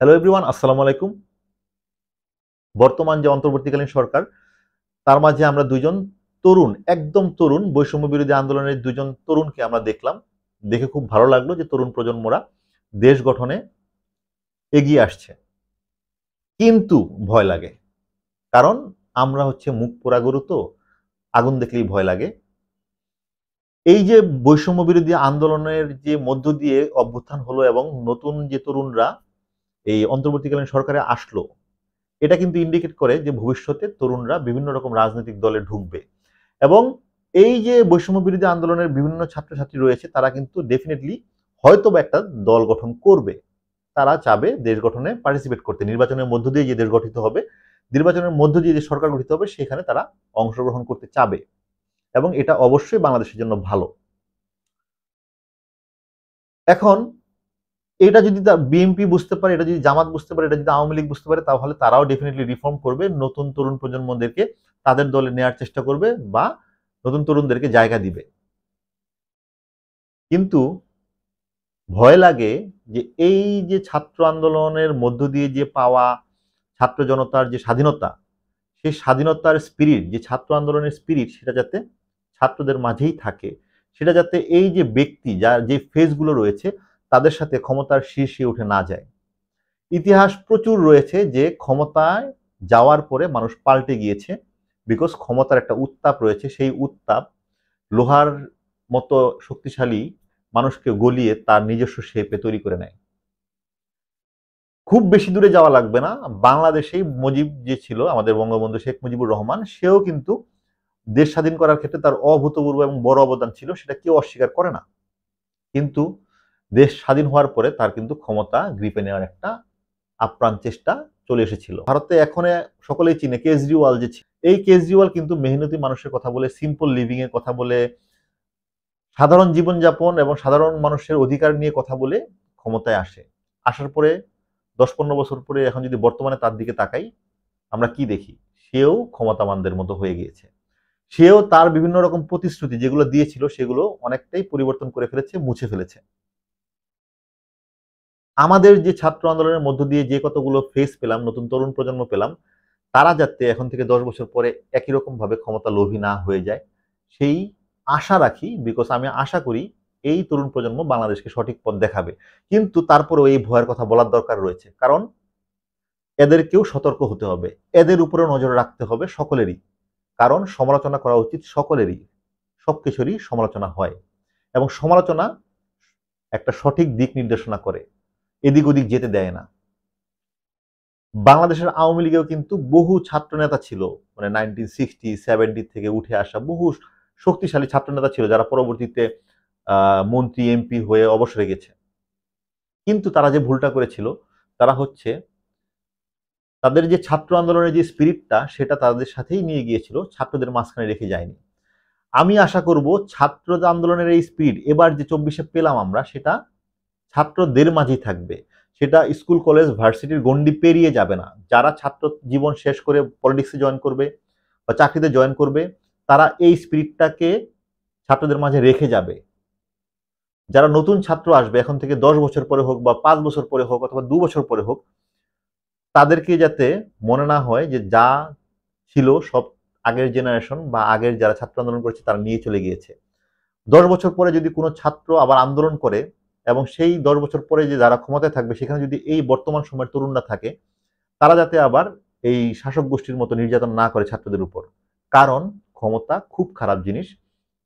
Hello everyone, আসসালামু আলাইকুম। বর্তমান যে অন্তর্বর্তীকালীন সরকার, তার মাঝে আমরা দুইজন তরুণ, একদম তরুণ বৈষম্য বিরোধী আন্দোলনের দুইজন তরুণকে আমরা দেখলাম। দেখে খুব ভালো লাগলো যে তরুণ প্রজন্মরা দেশ গঠনে এগিয়ে আসছে। কিন্তু ভয় লাগে। কারণ আমরা হচ্ছে মুখ পোড়া গরু, তো আগুন দেখলেই ভয় লাগে। এই যে বৈষম্য বিরোধী আন্দোলনের যে মধ্য দিয়ে অভ্যুত্থান হলো এবং নতুন যে তরুণরা এই অন্তর্বর্তীকালীন সরকারে আসলো, এটা কিন্তু ইন্ডিকেট করে যে ভবিষ্যতে তরুণরা বিভিন্ন রকম রাজনৈতিক দলে ঢুকবে। এবং এই যে বৈষম্য বিরোধী আন্দোলনের বিভিন্ন ছাত্রছাত্রী রয়েছে, তারা কিন্তু ডেফিনেটলি হয়তো বা একটা দল গঠন করবে। তারা চাবে দেশ গঠনে পার্টিসিপেট করতে। নির্বাচনের মধ্য দিয়ে যে দেশ গঠিত হবে, নির্বাচনের মধ্য দিয়ে যে সরকার গঠিত হবে, সেখানে তারা অংশগ্রহণ করতে চাবে। এবং এটা অবশ্যই বাংলাদেশের জন্য ভালো। এখন এটা যদি বিএনপি বুঝতে পারে, এটা যদি জামাত বুঝতে পারে, এটা যদি আওয়ামী লীগ বুঝতে পারে, তাহলে তারাও ডেফিনেটলি রিফর্ম করবে, নতুন তরুণ প্রজন্মদেরকে তাদের দলে নেওয়ার চেষ্টা করবে বা নতুন তরুণদেরকে জায়গা দিবে। কিন্তু ভয় লাগে যে এই যে ছাত্র আন্দোলনের মধ্য দিয়ে যে পাওয়া ছাত্র জনতার যে স্বাধীনতা, সেই স্বাধীনতার স্পিরিট, যে ছাত্র আন্দোলনের স্পিরিট, সেটা যাতে ছাত্রদের মাঝেই থাকে। সেটা যাতে এই যে ব্যক্তি, যার যে ফেজগুলো রয়েছে, তাদের সাথে ক্ষমতার শীর্ষে উঠে না যায়। ইতিহাস প্রচুর রয়েছে যে ক্ষমতায় যাওয়ার পরে মানুষ পাল্টে গিয়েছে, বিকজ ক্ষমতার একটা উত্তাপ রয়েছে। সেই উত্তাপ লোহার মতো শক্তিশালী, মানুষকে গলিয়ে তার নিজস্ব শেপে তৈরি করে নেয়। খুব বেশি দূরে যাওয়া লাগবে না, বাংলাদেশেই মুজিব যে ছিল, আমাদের বঙ্গবন্ধু শেখ মুজিবুর রহমান, সেও কিন্তু দেশ স্বাধীন করার ক্ষেত্রে তার অভূতপূর্ব এবং বড় অবদান ছিল, সেটা কেউ অস্বীকার করে না। কিন্তু দেশ স্বাধীন হওয়ার পরে তার কিন্তু ক্ষমতা গ্রিপে নেওয়ার একটা আপ্রাণ চেষ্টা চলে এসেছিল। ভারতে এখন সকলেই চিনে কেজরিওয়াল যে, এই কেজরিওয়াল কিন্তু মেহনতি মানুষের কথা বলে, সিম্পল লিভিং এর কথা বলে, সাধারণ জীবনযাপন এবং সাধারণ মানুষের অধিকার নিয়ে কথা বলে ক্ষমতায় আসে। আসার পরে 10-15 বছর পরে এখন যদি বর্তমানে তার দিকে তাকাই, আমরা কি দেখি? সেও ক্ষমতাবানদের মতো হয়ে গিয়েছে। সেও তার বিভিন্ন রকম প্রতিশ্রুতি যেগুলো দিয়েছিল, সেগুলো অনেকটাই পরিবর্তন করে ফেলেছে, মুছে ফেলেছে। আমাদের যে ছাত্র আন্দোলনের মধ্য দিয়ে যে কতগুলো ফেস পেলাম, নতুন তরুণ প্রজন্ম পেলাম, তারা যাতে এখন থেকে 10 বছর পরে একই রকম ভাবে ক্ষমতা লোভী না হয়ে যায়, সেই আশা রাখি। বিকজ আমি আশা করি এই তরুণ প্রজন্ম বাংলাদেশকে সঠিক পথ দেখাবে। কিন্তু তারপরেও এই ভয়ের কথা বলার দরকার রয়েছে, কারণ এদেরকেও সতর্ক হতে হবে, এদের উপরে নজর রাখতে হবে সকলেরই। কারণ সমালোচনা করা উচিত সকলেরই, সবকিছুরই সমালোচনা হয় এবং সমালোচনা একটা সঠিক দিক নির্দেশনা করে, এদিক ওদিক যেতে দেয় না। বাংলাদেশের আওয়ামী লীগেও কিন্তু বহু ছাত্র নেতা ছিল, মানে 1960-70 থেকে উঠে আসা বহু শক্তিশালী ছাত্র নেতা ছিল, যারা পরবর্তীতে মন্ত্রী এমপি হয়ে অবসরে গেছে। কিন্তু তারা যে ভুলটা করেছিল, তারা হচ্ছে তাদের যে ছাত্র আন্দোলনের যে স্পিরিটটা, সেটা তাদের সাথেই নিয়ে গিয়েছিল, ছাত্রদের মাঝখানে রেখে যায়নি। আমি আশা করব ছাত্র আন্দোলনের এই স্পিরিট এবার যে 24-এ পেলাম আমরা, সেটা ছাত্রদের মাঝেই থাকবে। সেটা স্কুল কলেজ ভার্সিটির গণ্ডি পেরিয়ে যাবে না। যারা ছাত্র জীবন শেষ করে পলিটিক্সে জয়েন করবে বা চাকরিতে জয়েন করবে, তারা এই স্পিরিটটাকে ছাত্রদের মাঝে রেখে যাবে। যারা নতুন ছাত্র আসবে এখন থেকে 10 বছর পরে হোক বা 5 বছর পরে হোক অথবা 2 বছর পরে হোক, তাদেরকে যাতে মনে না হয় যে যা ছিল সব আগের জেনারেশন বা আগের যারা ছাত্র আন্দোলন করেছে তারা নিয়ে চলে গিয়েছে। 10 বছর পরে যদি কোনো ছাত্র আবার আন্দোলন করে এবং সেই 10 বছর পরে যে যারা ক্ষমতায় থাকবে, সেখানে যদি এই বর্তমান সময়ের তরুণরা থাকে, তারা যাতে আবার এই শাসক গোষ্ঠীর মতো নির্যাতন না করে ছাত্রদের উপর। কারণ ক্ষমতা খুব খারাপ জিনিস,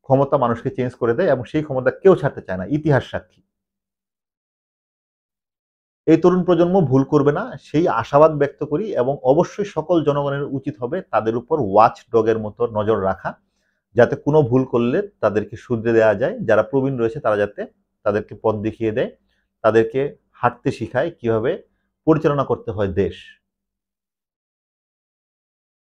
ক্ষমতা মানুষকে চেঞ্জ করে দেয় এবং সেই ক্ষমতা কেউ ছাড়তে চায় না, ইতিহাস সাক্ষী। এই তরুণ প্রজন্ম ভুল করবে না, সেই আশাবাদ ব্যক্ত করি। এবং অবশ্যই সকল জনগণের উচিত হবে তাদের উপর ওয়াচ ডগের মতো নজর রাখা, যাতে কোনো ভুল করলে তাদেরকে শুধরে দেওয়া যায়। যারা প্রবীণ রয়েছে তারা যাতে তাদেরকে পথ দেখিয়ে দেয়, তাদেরকে হাঁটতে শিখায়, কিভাবে পরিচালনা করতে হয় দেশ।